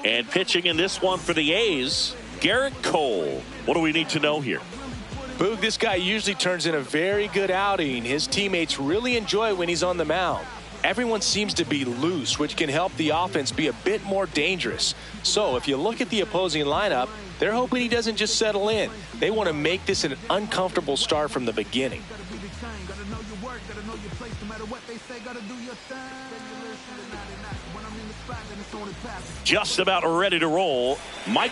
And pitching in this one for the A's, Garrett Cole. What do we need to know here? Boog, this guy usually turns in a very good outing. His teammates really enjoy when he's on the mound. Everyone seems to be loose, which can help the offense be a bit more dangerous. So if you look at the opposing lineup, they're hoping he doesn't just settle in. They want to make this an uncomfortable start from the beginning. Just about ready to roll. Mike.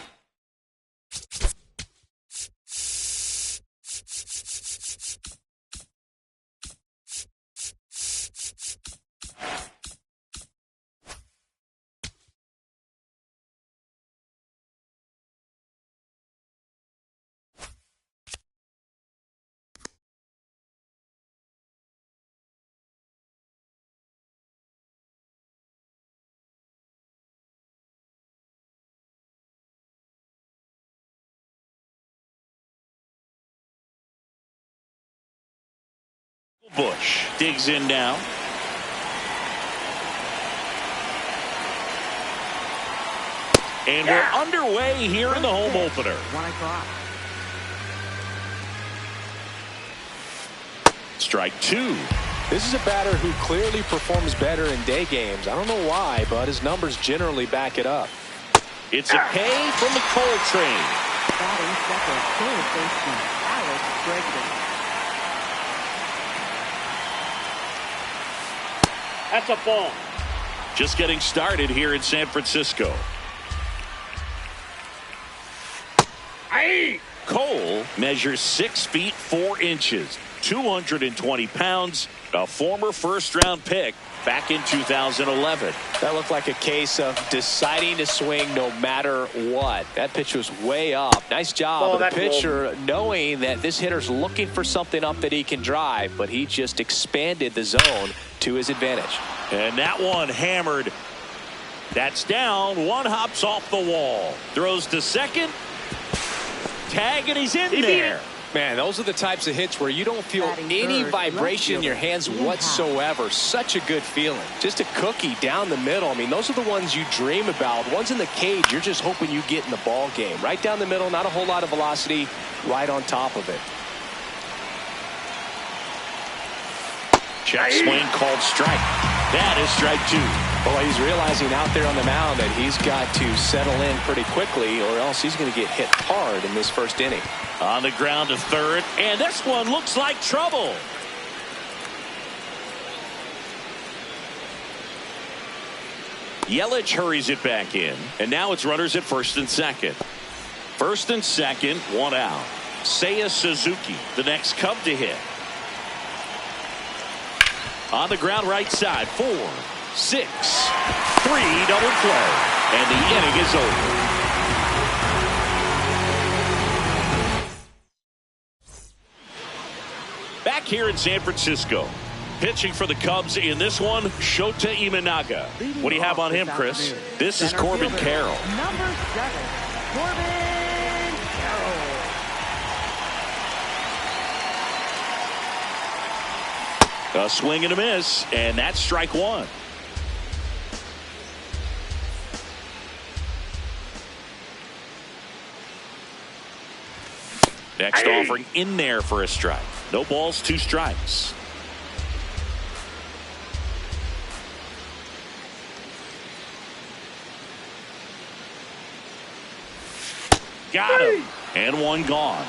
Bush digs in now. And we're underway here in the home opener. Strike two. This is a batter who clearly performs better in day games. I don't know why, but his numbers generally back it up. It's a K from the Cole train. Batting second, third baseman Alex Bregman. That's a ball. Just getting started here in San Francisco. Cole measures 6 feet 4 inches, 220 pounds, a former first-round pick back in 2011. That looked like a case of deciding to swing no matter what. That pitch was way up. Nice job of the pitcher knowing that this hitter's looking for something up that he can drive, but he just expanded the zone to his advantage. And that one hammered. That's down. One hops off the wall. Throws to second. Tag, and he's in there. Man, those are the types of hits where you don't feel any vibration in your hands whatsoever. Such a good feeling. Just a cookie down the middle. I mean, those are the ones you dream about. Ones in the cage, you're just hoping you get in the ball game. Right down the middle, not a whole lot of velocity, right on top of it. Check swing called strike. That is strike two. Well, he's realizing out there on the mound that he's got to settle in pretty quickly or else he's going to get hit hard in this first inning. On the ground to third, and this one looks like trouble. Yelich hurries it back in, and now it's runners at first and second. First and second, one out. Seiya Suzuki, the next Cub to hit. On the ground right side, 4, 6, 3, double play, and the inning is over. Back here in San Francisco, pitching for the Cubs in this one, Shota Imanaga. What do you have on him, Chris? This is Corbin Carroll. Number 7, Corbin Carroll. A swing and a miss, and that's strike one. Next offering in there for a strike. No balls, 2 strikes. Got him. And one gone.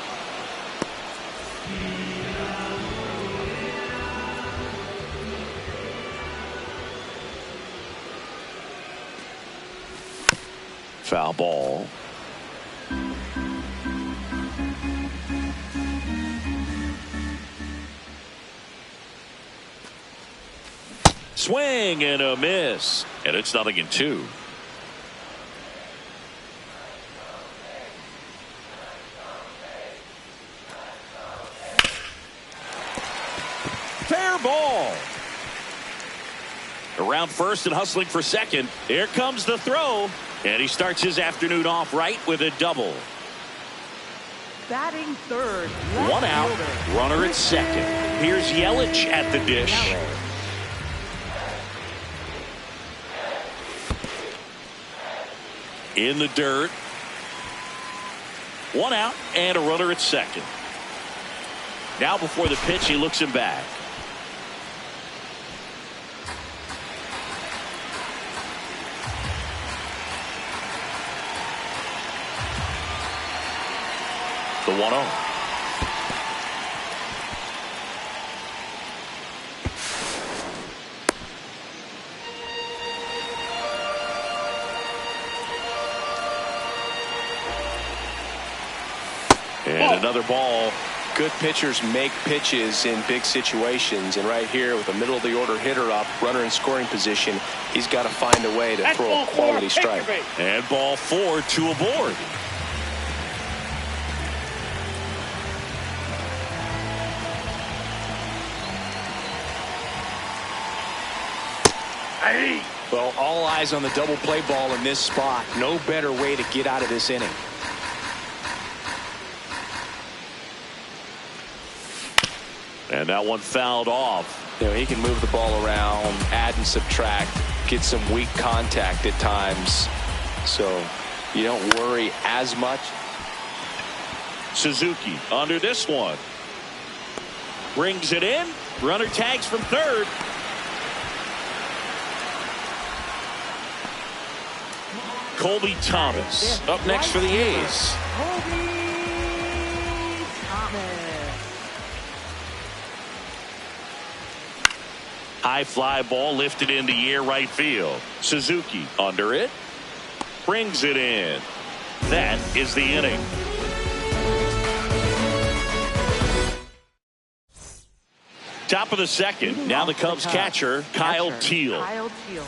Foul ball. Swing and a miss. And it's 0-2. Fair ball. Around first and hustling for second. Here comes the throw. And he starts his afternoon off right with a double. Batting third. One out. Runner at second. Here's Yelich at the dish. in the dirt. One out and a runner at second. Now before the pitch, he looks him back. The 1-0. And another ball. Good pitchers make pitches in big situations, and right here with a middle of the order hitter up, runner in scoring position, he's got to find a way to throw a quality strike. And ball 4, 2 aboard. Well, all eyes on the double play ball in this spot. No better way to get out of this inning. And that one fouled off. You know, he can move the ball around, add and subtract, get some weak contact at times. So you don't worry as much. Suzuki under this one. Brings it in. Runner tags from third. Colby Thomas up next for the A's. Colby Thomas. High fly ball lifted in the air right field. Suzuki under it. Brings it in. That is the inning. Top of the second. Now the Cubs catcher, Kyle Teel. Kyle Teel.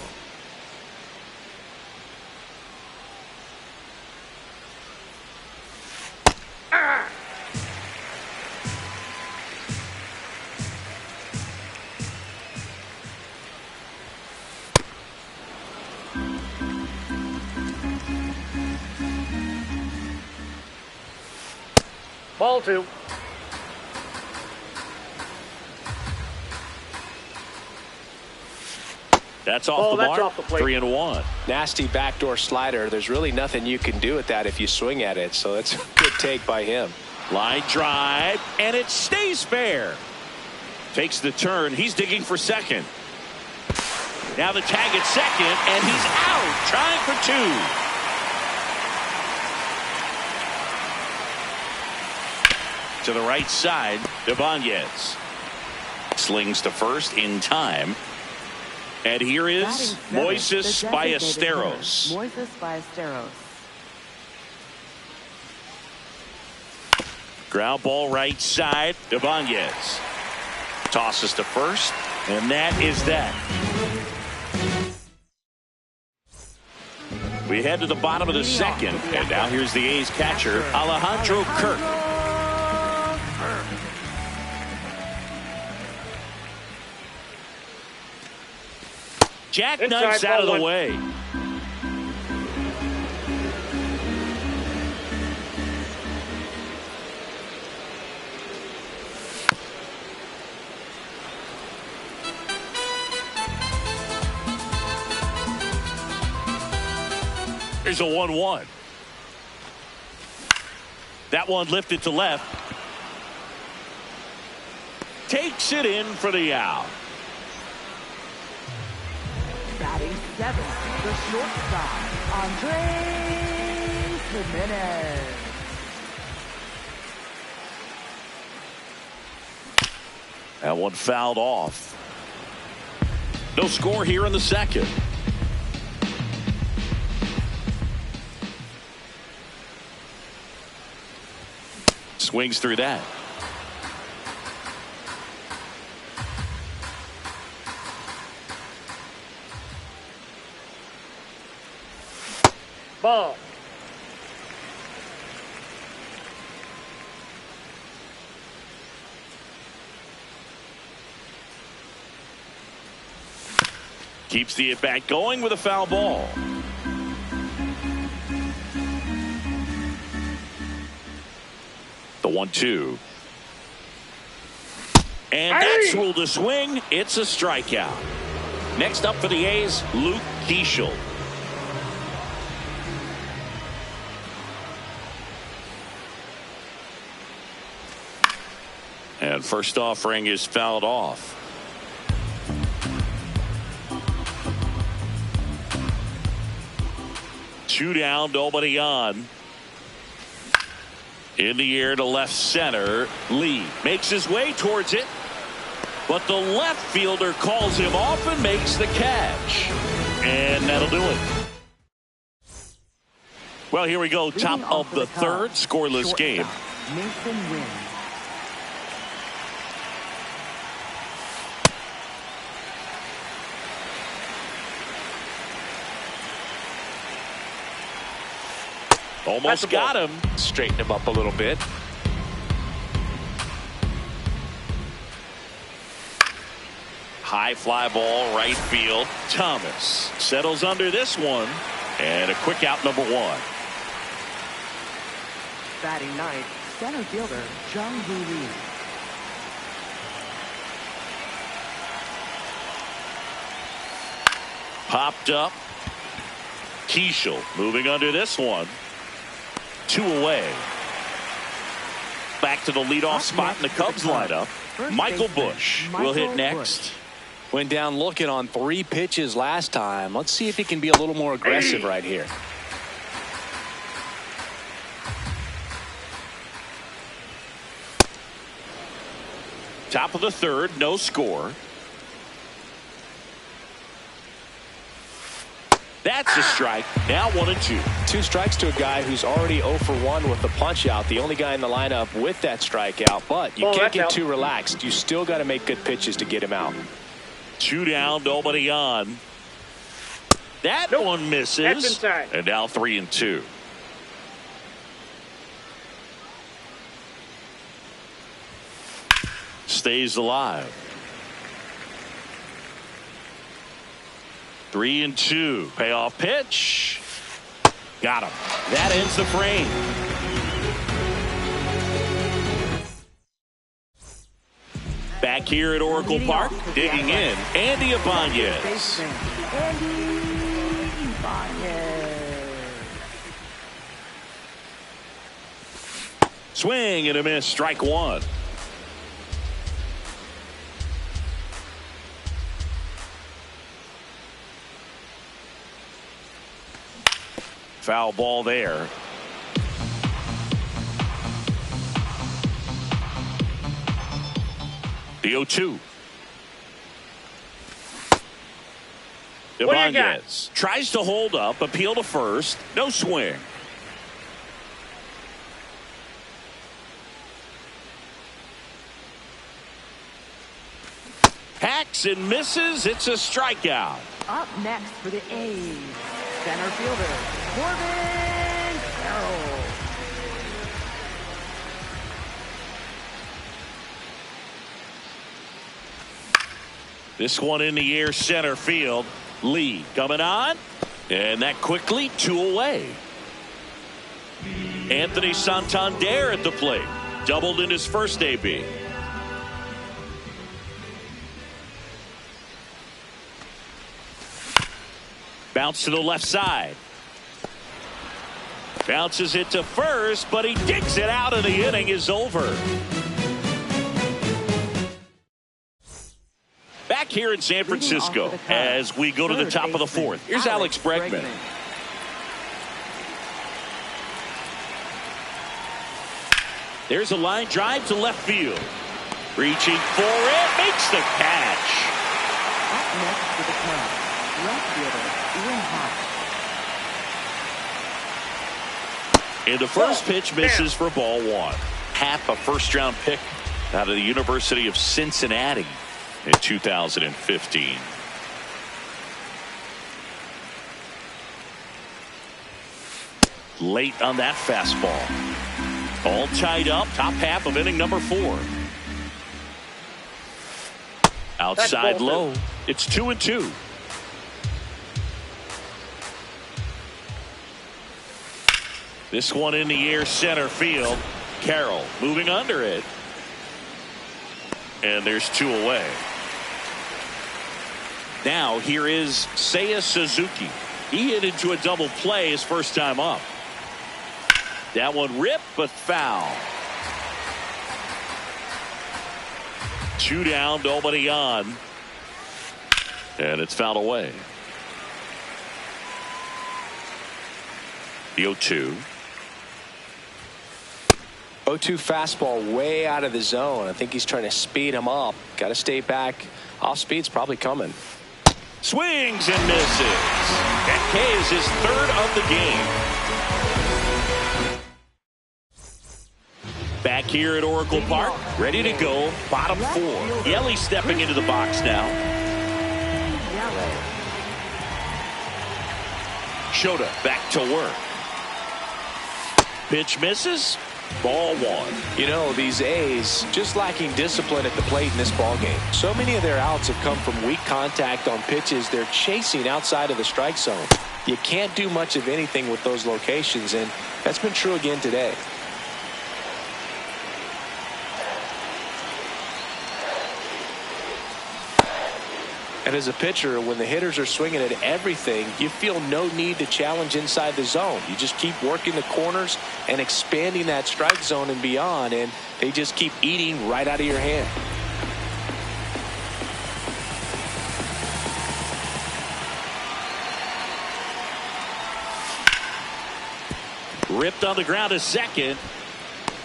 Ball 2. That's off the mark. Off the plate. 3-1. Nasty backdoor slider. There's really nothing you can do with that if you swing at it. So that's a good take by him. Line drive, and it stays fair. Takes the turn. He's digging for second. Now the tag at second, and he's out. Trying for 2. To the right side, Ibanez slings to first in time. And here is Moises Ballesteros. Moises Ballesteros. Ground ball right side, Ibanez tosses to first, and that is that. We head to the bottom of the second, and now here's the A's catcher, Alejandro Kirk. Jackknifes out of the way. Here's a 1-1. That one lifted to left. Takes it in for the out. Batting 7, the shortstop, Andrés Giménez. That one fouled off. No score here in the second. Swings through that. Ball. Keeps the at-bat going with a foul ball. The 1-2. And that's ruled a swing. It's a strikeout. Next up for the A's, Luke Keeschel. And first offering is fouled off. Two down, nobody on. In the air to left center. Lee makes his way towards it. But the left fielder calls him off and makes the catch. And that'll do it. Well, here we go. Top of the third. Scoreless game. Mason wins. Almost got him. Straighten him up a little bit. High fly ball, right field. Thomas settles under this one. And a quick out, number one. Batting ninth, center fielder Jung-Hoo Lee. Popped up. Keishel moving under this one. Two away. Back to the leadoff spot in the Cubs lineup. Michael Busch will hit next. Went down looking on 3 pitches last time. Let's see if he can be a little more aggressive right here. Top of the third, no score. That's a strike. Now 1-2. 2 strikes to a guy who's already 0 for 1 with the punch out. The only guy in the lineup with that strikeout. But you can't get too relaxed. You still got to make good pitches to get him out. 2 down, nobody on. That one misses. And now 3-2. Stays alive. 3-2. Payoff pitch. Got him. That ends the frame. Back here at Oracle Park, digging in, Andy Ibanez. Swing and a miss, strike one. Foul ball there. The 0-2. Ibanez tries to hold up, appeal to first, no swing. Hacks and misses. It's a strikeout. Up next for the A's, center fielder Corbin Carroll. This one in the air, center field. Lee coming on, and that quickly 2 away. Anthony Santander at the plate, doubled in his first AB. Bounce to the left side. Bounces it to first, but he digs it out, and the inning is over. Back here in San Francisco as we go to the top of the fourth. Here's Alex Bregman. There's a line drive to left field. Reaching for it, makes the catch. Up next for the Cubs, left fielder Ian Happ. And the first pitch misses for ball one. Happ, a first-round pick out of the University of Cincinnati in 2015. Late on that fastball. All tied up, top half of inning number 4. Outside low. It's 2-2. This one in the air, center field. Carroll moving under it. And there's 2 away. Now here is Seiya Suzuki. He hit into a double play his first time up. That one ripped, but foul. 2 down, nobody on. And it's fouled away. The 0-2. 0-2 fastball way out of the zone. I think he's trying to speed him up. Got to stay back. Off speed's probably coming. Swings and misses. That K is his third of the game. Back here at Oracle Park, ready to go. Bottom 4. Yelly stepping into the box now. Shota back to work. Pitch misses. Ball 1. You know, these A's just lacking discipline at the plate in this ball game. So many of their outs have come from weak contact on pitches they're chasing outside of the strike zone. You can't do much of anything with those locations, and that's been true again today. And as a pitcher, when the hitters are swinging at everything, you feel no need to challenge inside the zone. You just keep working the corners and expanding that strike zone and beyond, and they just keep eating right out of your hand. Ripped on the ground to second.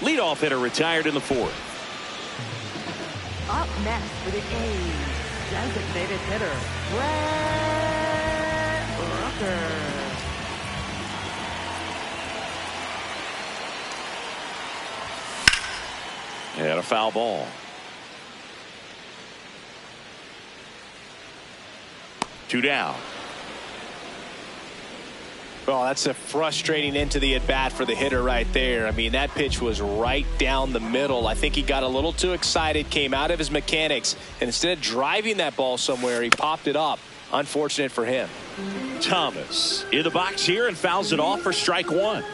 Leadoff hitter retired in the 4th. Up next for the A's, designated hitter, Brett Rooker. And a foul ball. 2 down. Well, that's a frustrating into the at-bat for the hitter right there. I mean, that pitch was right down the middle. I think he got a little too excited, came out of his mechanics, and instead of driving that ball somewhere, he popped it up. Unfortunate for him. Thomas in the box here and fouls it off for strike 1.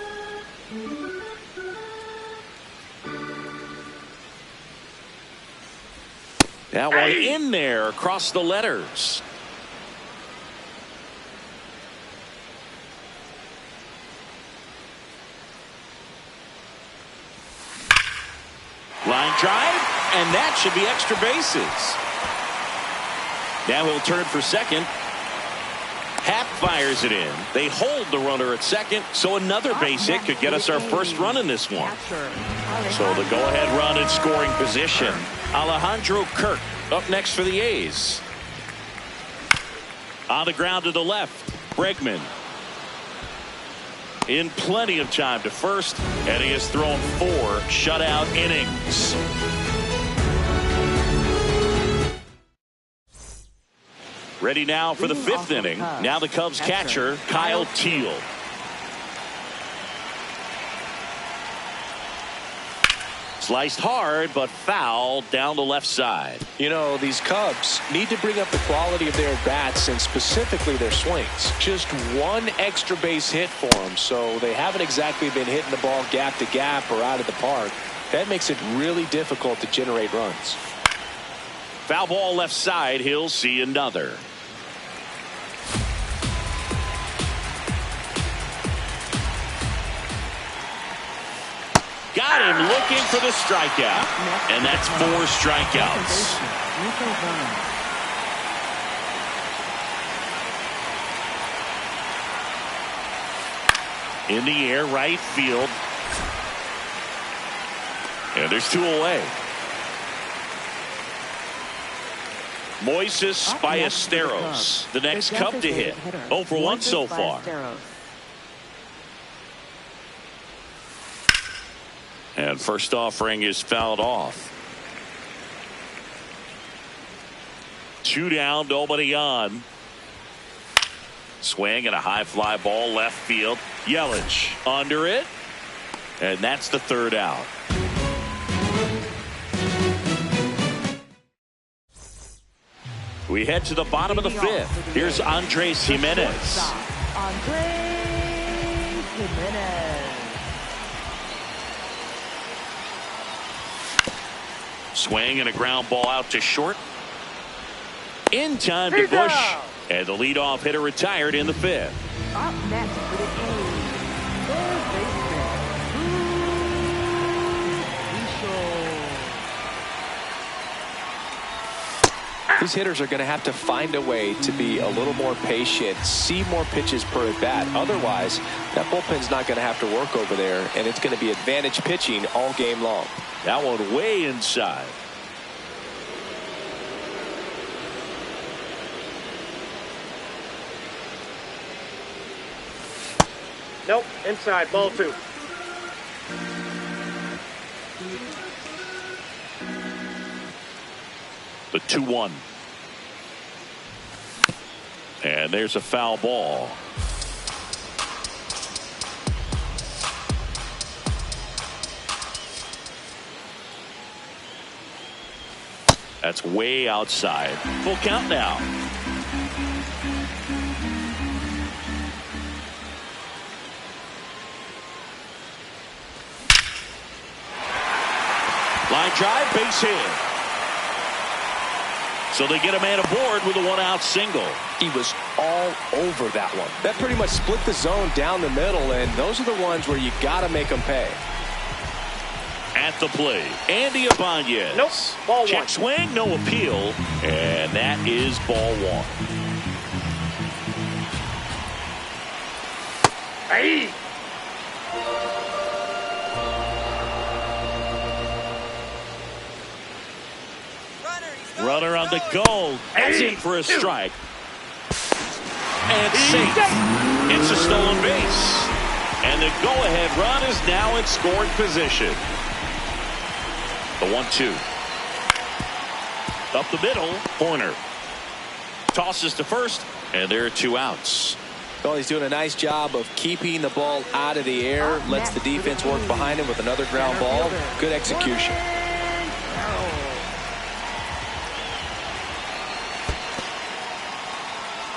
That one in there across the letters. Line drive, and that should be extra bases. Now he'll turn for second. Happ fires it in. They hold the runner at second, so another base hit could get us our first run in this one. So the go-ahead run in scoring position. Alejandro Kirk up next for the A's. On the ground to the left, Bregman. In plenty of time to first, and he has thrown 4 shutout innings. Ready now for the 5th inning. Now the Cubs catcher, Kyle Teel. Sliced hard, but foul down the left side. You know, these Cubs need to bring up the quality of their bats and specifically their swings. Just one extra base hit for them, so they haven't exactly been hitting the ball gap to gap or out of the park. That makes it really difficult to generate runs. Foul ball left side. He'll see another. Got him looking for the strikeout. And that's 4 strikeouts. In the air, right field. And there's 2 away. Moises Ballesteros, the next Cub to hit. 0 for 1 so far. And first offering is fouled off. 2 down, nobody on. Swing and a high fly ball left field. Yelich under it. And that's the 3rd out. We head to the bottom of the 5th. Here's Andres Gimenez. Andres Gimenez. Swing and a ground ball out to short. In time to Bush. And the leadoff hitter retired in the 5th. Up next for the A's, third baseman, These hitters are going to have to find a way to be a little more patient, see more pitches per at bat. Otherwise, that bullpen's not going to have to work over there, and it's going to be advantage pitching all game long. That one way inside. Nope, inside, ball 2. The 2-1. And there's a foul ball. That's way outside. Full count now. Line drive, base hit. So they get a man aboard with a 1-out single. He was all over that one. That pretty much split the zone down the middle, and those are the ones where you got to make them pay. At the plate, Andy Ibanez. Nope, ball 1. Check swing, no appeal, and that is ball 1. Hey! Runner on the go. That's in for a strike. And safe. It's a stolen base. And the go-ahead run is now in scoring position. The 1-2. Up the middle. Corner. Tosses to first. And there are 2 outs. Well, he's doing a nice job of keeping the ball out of the air. Lets the defense work behind him with another ground ball. Good execution.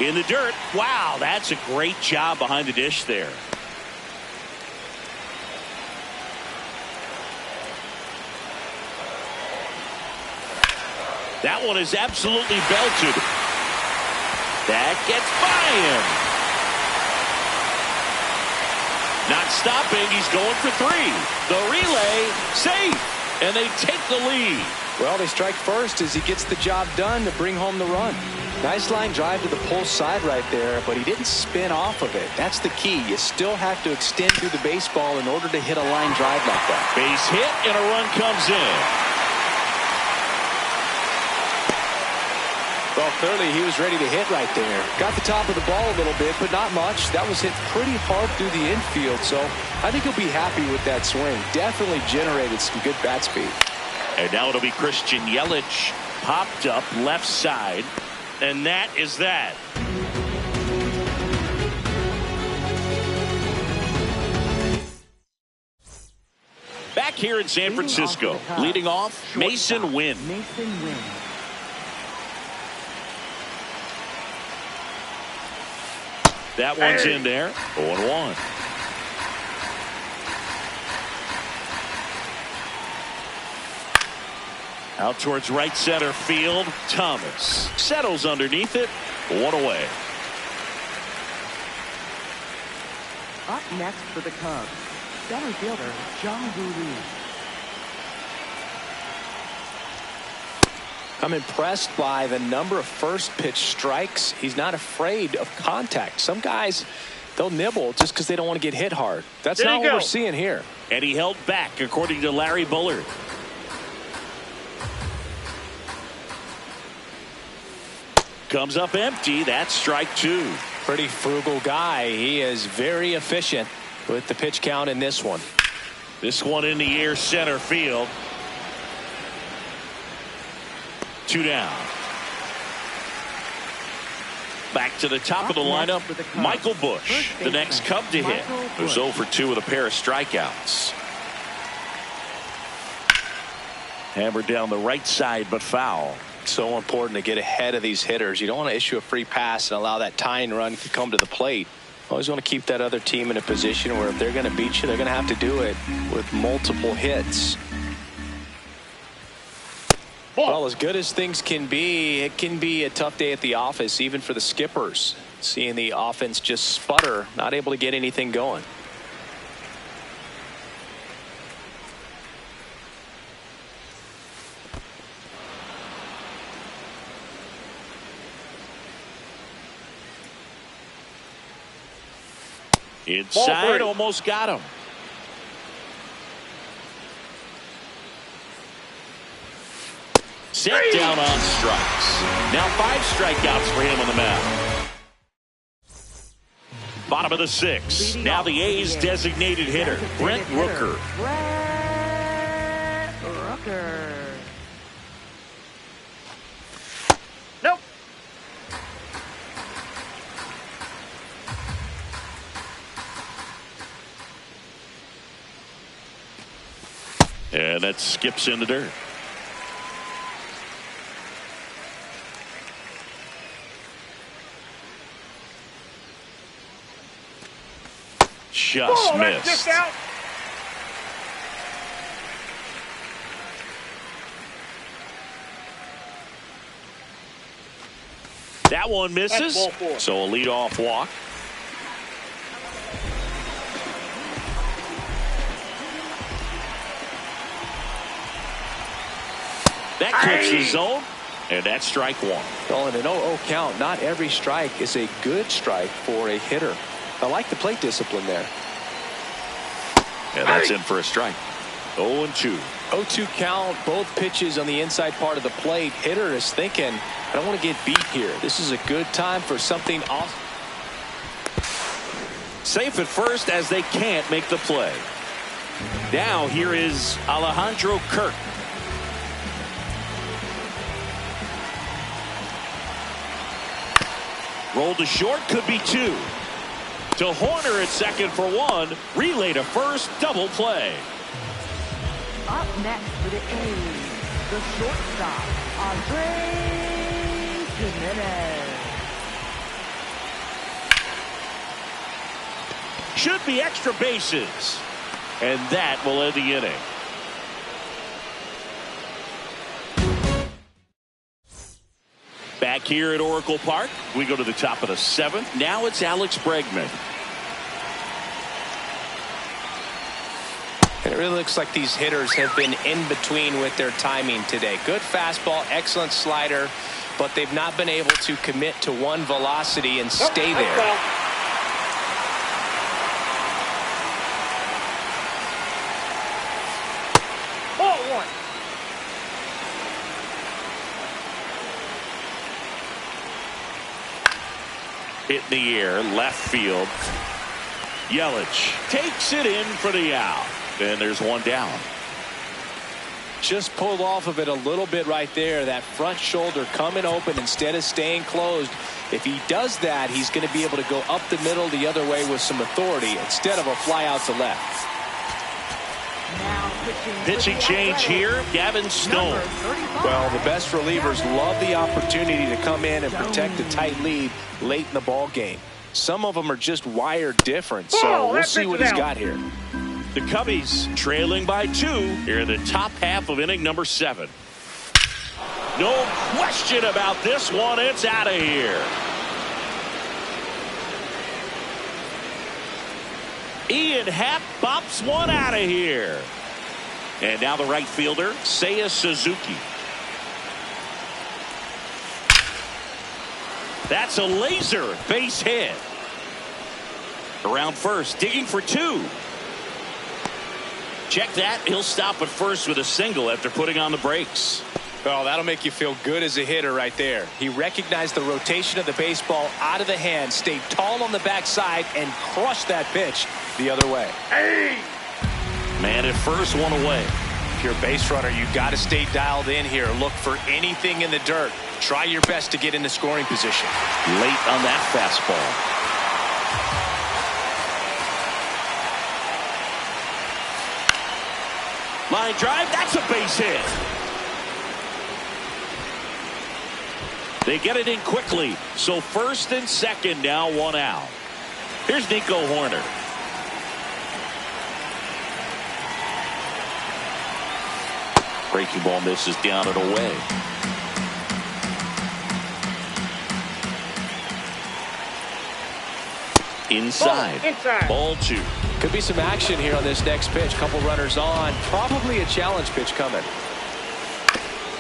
In the dirt. Wow, that's a great job behind the dish there. That one is absolutely belted. That gets by him. Not stopping. He's going for 3. The relay safe. And they take the lead. Well, they strike first as he gets the job done to bring home the run. Nice line drive to the pull side right there, but he didn't spin off of it. That's the key. You still have to extend through the baseball in order to hit a line drive like that. Base hit and a run comes in. Well, clearly he was ready to hit right there. Got the top of the ball a little bit, but not much. That was hit pretty hard through the infield, so I think he'll be happy with that swing. Definitely generated some good bat speed. And now it'll be Christian Yelich. Popped up left side. And that is that. Back here in San Francisco, leading off, Mason Wynn. That one's in there. 0-1. Out towards right center field. Thomas settles underneath it. 1 away. Up next for the Cubs, center fielder John Boone. I'm impressed by the number of first pitch strikes. He's not afraid of contact. Some guys, they'll nibble just because they don't want to get hit hard. That's not what we're seeing here. And he held back, according to Larry Bullard. Comes up empty. That's strike 2. Pretty frugal guy. He is very efficient with the pitch count in this one. This one in the air center field. 2 down. Back to the top of the lineup, Michael Busch, the next Cub to hit. Who's 0 for 2 with a pair of strikeouts. Hammered down the right side, but foul. So important to get ahead of these hitters. You don't want to issue a free pass and allow that tying run to come to the plate. Always want to keep that other team in a position where if they're going to beat you, they're going to have to do it with multiple hits. Well, as good as things can be, it can be a tough day at the office, even for the skippers. Seeing the offense just sputter, not able to get anything going. Inside, almost got him. Set down on strikes. Now 5 strikeouts for him on the mound. Bottom of the 6th. Now the A's designated hitter, Brent Rooker. Brent Rooker. Nope. And that skips in the dirt. Just missed. Just out. That one misses. That's ball 4. So a leadoff walk. That clips the zone, and that's strike 1. Well, in an 0-0 count, not every strike is a good strike for a hitter. I like the plate discipline there. And that's in for a strike. 0-2. 0-2 count, both pitches on the inside part of the plate. Hitter is thinking, I don't want to get beat here. This is a good time for something awesome. Safe at first as they can't make the play. Now here is Alejandro Kirk. Roll to short, could be 2. To Hoerner at second for 1. Relay to first, double play. Up next for the A's, the shortstop, Andrés Giménez. Should be extra bases. And that will end the inning. Back here at Oracle Park, we go to the top of the 7th. Now it's Alex Bregman. And it really looks like these hitters have been in between with their timing today. Good fastball, excellent slider, but they've not been able to commit to one velocity and stay there. Ball 1. Hit in the air, left field. Yelich takes it in for the out. And there's one down. Just pulled off of it a little bit right there. That front shoulder coming open instead of staying closed. If he does that, he's going to be able to go up the middle the other way with some authority instead of a fly out to left. Now Pitching change here, Gavin Stone. Well, the best relievers love the opportunity to come in and protect a tight lead late in the ball game. Some of them are just wired different, so we'll see what he's got here. The Cubbies trailing by 2 here in the top half of inning number 7. No question about this one. It's out of here. Ian Happ bops one out of here. And now the right fielder, Seiya Suzuki. That's a laser base hit. Around first, digging for 2. Check that. He'll stop at first with a single after putting on the brakes. Well, that'll make you feel good as a hitter right there. He recognized the rotation of the baseball out of the hand, stayed tall on the backside, and crushed that pitch the other way. Hey! Man at first, one away. If you're a base runner, you've got to stay dialed in here. Look for anything in the dirt. Try your best to get in the scoring position. Late on that fastball. Line drive, that's a base hit. They get it in quickly. So first and second now, 1 out. Here's Nico Hoerner. Breaking ball misses down and away. Inside. Inside. Ball 2. Could be some action here on this next pitch. Couple runners on. Probably a challenge pitch coming.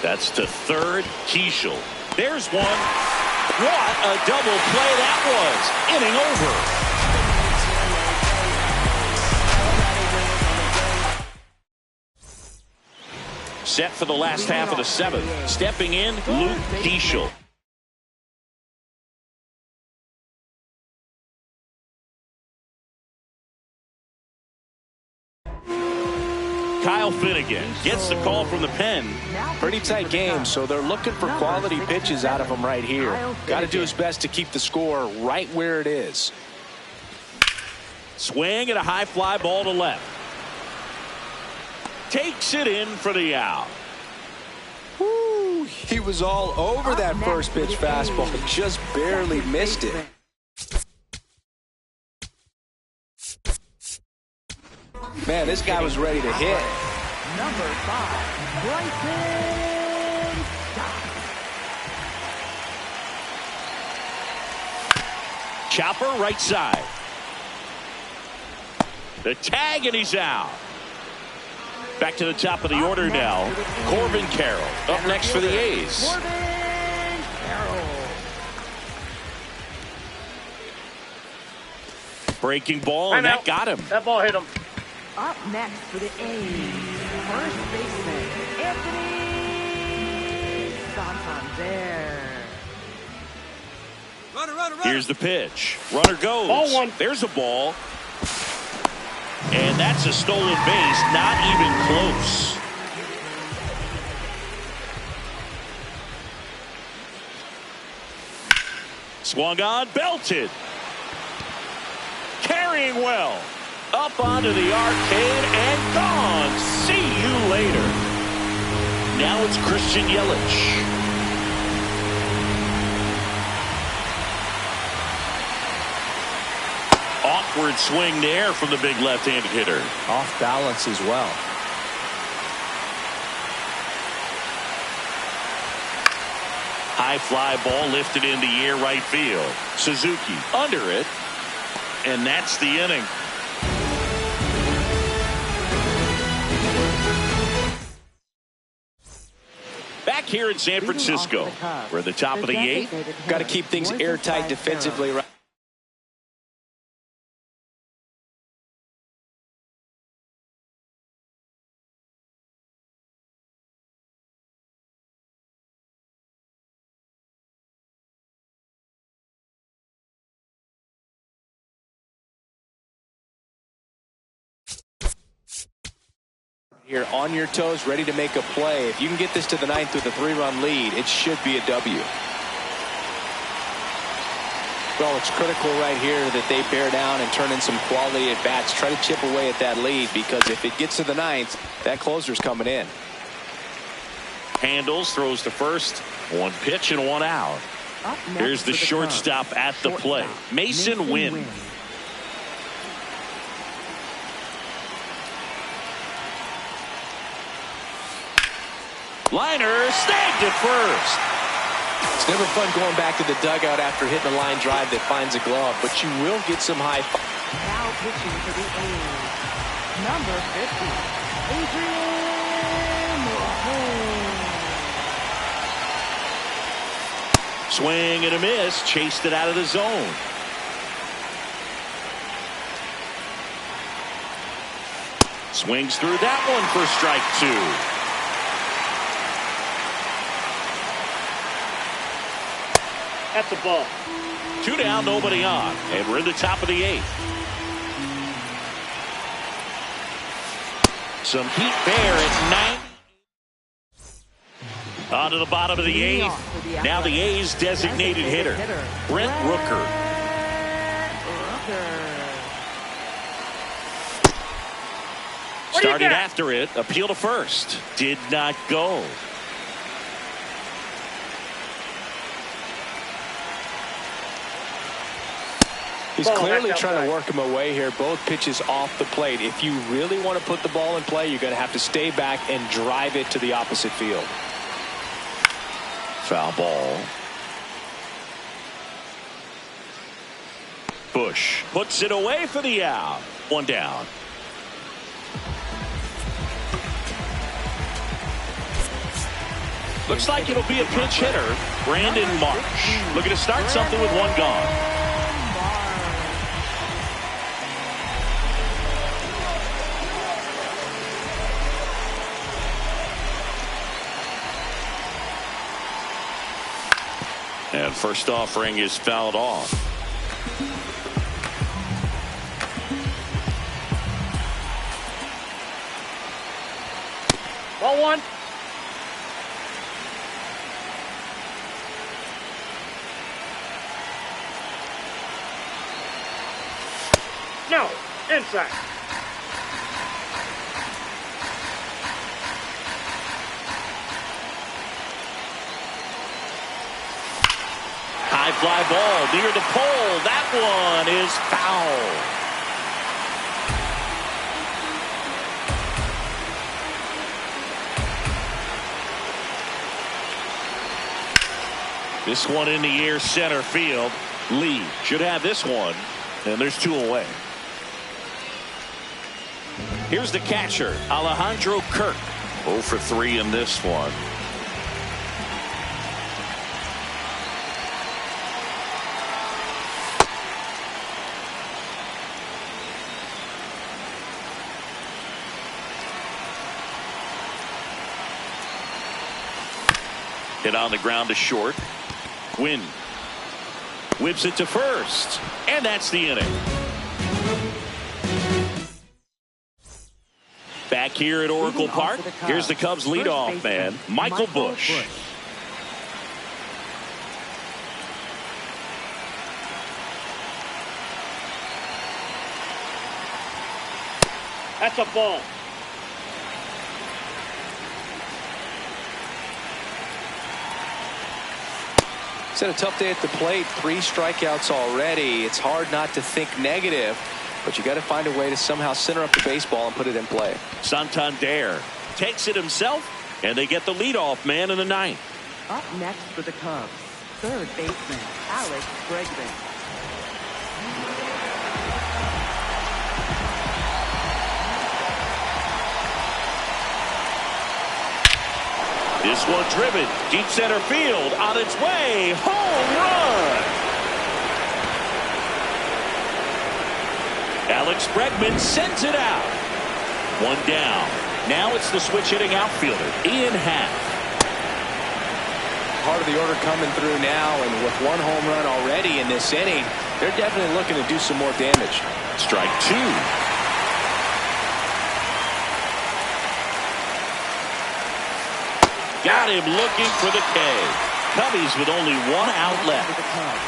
That's to third. Keishel. There's one. What a double play that was. Inning over. Set for the last half of the seventh. Stepping in, Luke Diesel. Kyle Finnegan gets the call from the pen. Pretty tight game, so they're looking for quality pitches out of him right here. Got to do his best to keep the score right where it is. Swing and a high fly ball to left. Takes it in for the out. Woo, he was all over that first pitch fastball, just barely missed it. Man, this guy was ready to hit. Number 5, Bryson Stott. Chopper right side. The tag, and he's out. Back to the top of the order now. Corbin Carroll up next for the A's. Corbin Carroll. Breaking ball, and that got him. That ball hit him. Up next for the A's, first baseman, Anthony Santander. Runner. Here's the pitch. Runner goes. Ball one. There's a ball. And that's a stolen base, not even close. Swung on, belted. Carrying well. Up onto the arcade and gone. See you later. Now it's Christian Yelich. Awkward swing there from the big left-handed hitter. Off balance as well. High fly ball lifted in the air right field. Suzuki under it. And that's the inning. Back here in San Francisco, we're at the top of the eighth. Got to keep things airtight defensively. Right. Here on your toes, ready to make a play. If you can get this to the ninth with a 3-run lead, it should be a W. Well, it's critical right here that they bear down and turn in some quality at bats. Try to chip away at that lead, because if it gets to the ninth, that closer's coming in. Handles, throws to first. One pitch and one out. Here's the shortstop at the plate, Mason Wynn. Liner snagged at first. It's never fun going back to the dugout after hitting a line drive that finds a glove, but you will get some high. Now pitching for the A's, number 50, Adrian Morejon. Swing and a miss, chased it out of the zone. Swings through that one for strike 2. That's a ball. 2 down, nobody on, and we're in the top of the 8th. Some heat there at 9. On to the bottom of the 8th. Now the A's designated hitter, Brent Rooker. Started after it, appeal to first. Did not go. He's clearly trying to work him away here. Both pitches off the plate. If you really want to put the ball in play, you're going to have to stay back and drive it to the opposite field. Foul ball. Bush puts it away for the out. 1 down. Looks like it'll be a pinch hitter, Brandon Marsh. Looking to start something with 1 gone. And first offering is fouled off. Ball one. No, inside. High fly ball near the pole. That one is foul. This one in the air center field. Lee should have this one, and there's two away. Here's the catcher, Alejandro Kirk. 0 for 3 in this one. Hit on the ground to short. Win. Whips it to first. And that's the inning. Back here at Oracle Park, here's the Cubs leadoff man, Michael Busch. That's a ball. He's had a tough day at the plate. 3 strikeouts already. It's hard not to think negative, but you got to find a way to somehow center up the baseball and put it in play. Santander takes it himself, and they get the leadoff man in the 9th. Up next for the Cubs, third baseman Alex Bregman. This one driven deep center field, on its way, home run. Alex Bregman sends it out. One down. Now it's the switch hitting outfielder, Ian Happ. Part of the order coming through now, and with 1 home run already in this inning, they're definitely looking to do some more damage. Strike 2. Got him looking for the K. Cubbies with only 1 out left. For the Cubs,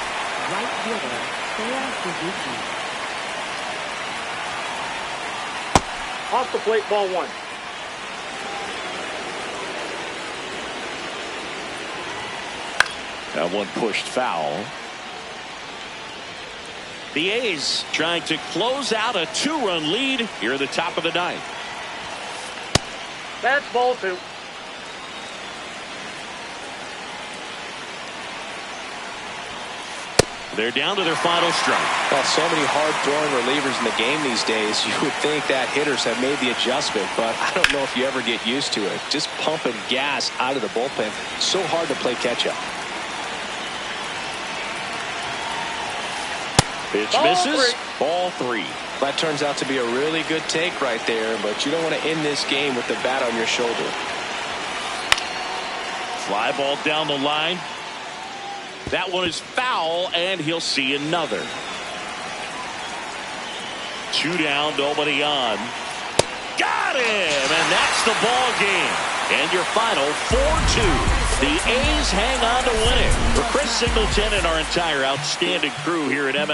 right fielder Seiya Suzuki. Off the plate, ball one. That one pushed foul. The A's trying to close out a 2-run lead here at the top of the 9th. That's ball 2. They're down to their final strike. Well, so many hard-throwing relievers in the game these days, you would think that hitters have made the adjustment, but I don't know if you ever get used to it. Just pumping gas out of the bullpen, so hard to play catch-up. Pitch Ball misses. 3. Ball 3. That turns out to be a really good take right there, but you don't want to end this game with the bat on your shoulder. Fly ball down the line. That one is foul, and he'll see another. 2 down, nobody on. Got him, and that's the ball game. And your final 4-2. The A's hang on to win it. For Chris Singleton and our entire outstanding crew here at MS.